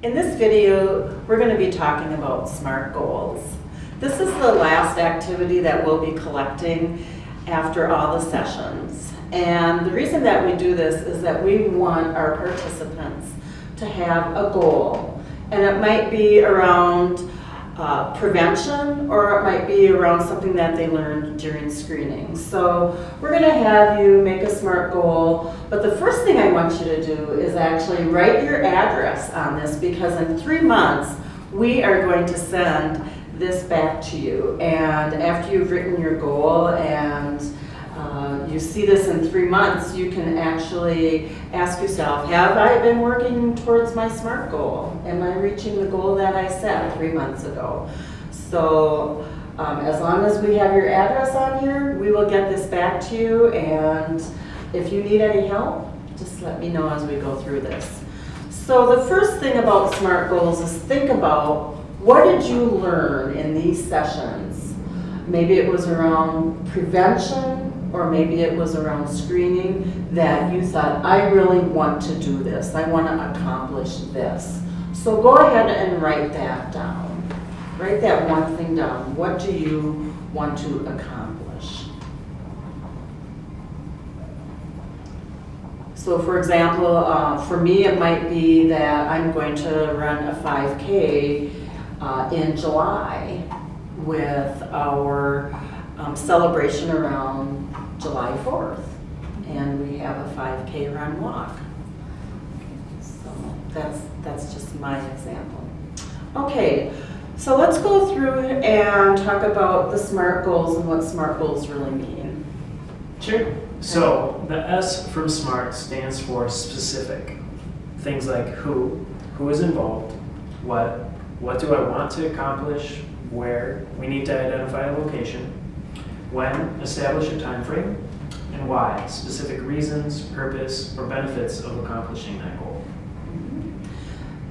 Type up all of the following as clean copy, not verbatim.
In this video, we're going to be talking about SMART goals. This is the last activity that we'll be collecting after all the sessions. And the reason that we do this is that we want our participants to have a goal. And it might be around prevention, or it might be around something that they learned during screening. So we're going to have you make a SMART goal, but the first thing I want you to do is actually write your address on this, because in 3 months we are going to send this back to you. And after you've written your goal and you see this in 3 months, you can actually ask yourself, have I been working towards my SMART goal? Am I reaching the goal that I set 3 months ago? So as long as we have your address on here, we will get this back to you. And if you need any help, just let me know as we go through this. So the first thing about SMART goals is think about, what did you learn in these sessions? Maybe it was around prevention, or maybe it was around screening that you thought, I really want to do this. I want to accomplish this. So go ahead and write that down. Write that one thing down. What do you want to accomplish? So for example, for me it might be that I'm going to run a 5K in July with our celebration around July 4th, and we have a 5K run walk. So that's just my example. Okay, so let's go through and talk about the SMART goals and what SMART goals really mean. Sure. So the S from SMART stands for specific. Things like who is involved, what do I want to accomplish, where, we need to identify a location, when, establish a time frame, and why, specific reasons, purpose, or benefits of accomplishing that goal.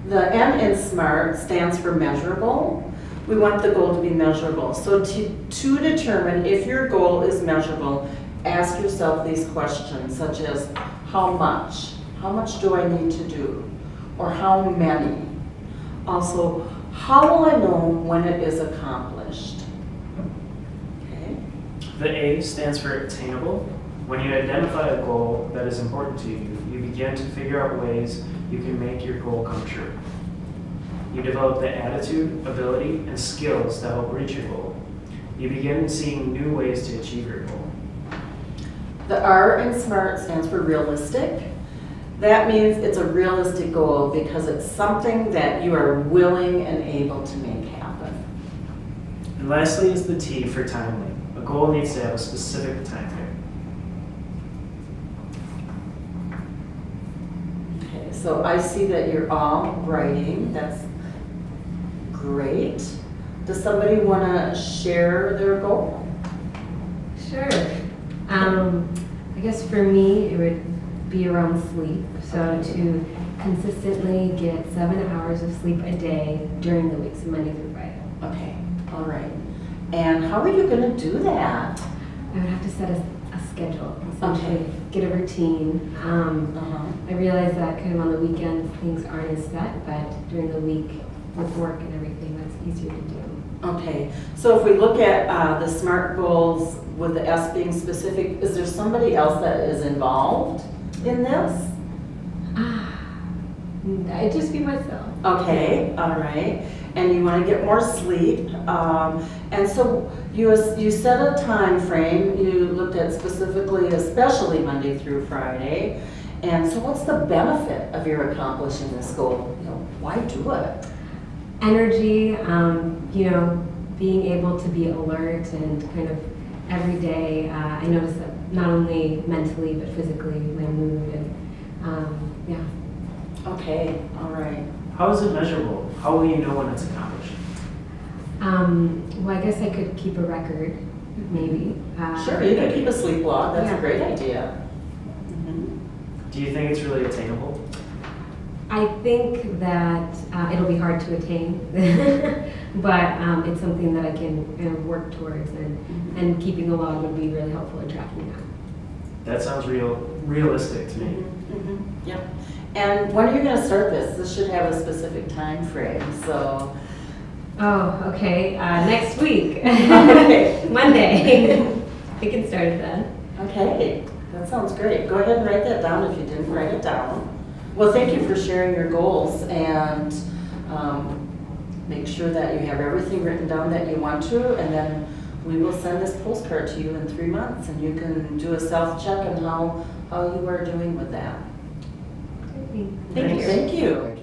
The M in SMART stands for measurable. We want the goal to be measurable. So to determine if your goal is measurable, ask yourself these questions, such as how much? How much do I need to do? Or how many? Also, how will I know when it is accomplished? The A stands for attainable. When you identify a goal that is important to you, you begin to figure out ways you can make your goal come true. You develop the attitude, ability, and skills to help reach your goal. You begin seeing new ways to achieve your goal. The R in SMART stands for realistic. That means it's a realistic goal because it's something that you are willing and able to make happen. And lastly is the T for timely. A goal needs to have a specific time frame. Okay, so I see that you're all writing. That's great. Does somebody want to share their goal? Sure. I guess for me, it would be around sleep. So to consistently get 7 hours of sleep a day during the weeks of Monday through Friday. Okay, all right. And how are you going to do that? I would have to set a schedule, essentially, Okay. get a routine. I realize that kind of on the weekends things aren't as set, but during the week with work and everything, that's easier to do. Okay, so if we look at the SMART goals with the S being specific, is there somebody else that is involved in this? I'd just be myself. Okay, all right. And you want to get more sleep. And so you set a time frame. You looked at specifically, especially Monday through Friday. And so what's the benefit of your accomplishing this goal? You know, why do it? Energy, being able to be alert and kind of every day. I notice that not only mentally but physically, my mood and yeah. Okay, all right. How is it measurable? How will you know when it's accomplished? Well, I guess I could keep a record, maybe. Sure, you can keep a sleep log. That's Yeah. a great idea. Do you think it's really attainable? I think that it'll be hard to attain, but it's something that I can work towards, and keeping a log would be really helpful in tracking that. that sounds realistic to me. Yep. And when are you gonna start this? This should have a specific time frame, so. Oh, okay, next week. Okay. Monday. We can start it then. Okay, that sounds great. Go ahead and write that down if you didn't write it down. Well, thank you for sharing your goals, and make sure that you have everything written down that you want to, and then we will send this postcard to you in 3 months, and you can do a self-check on how you are doing with that. Thank you. Thank you.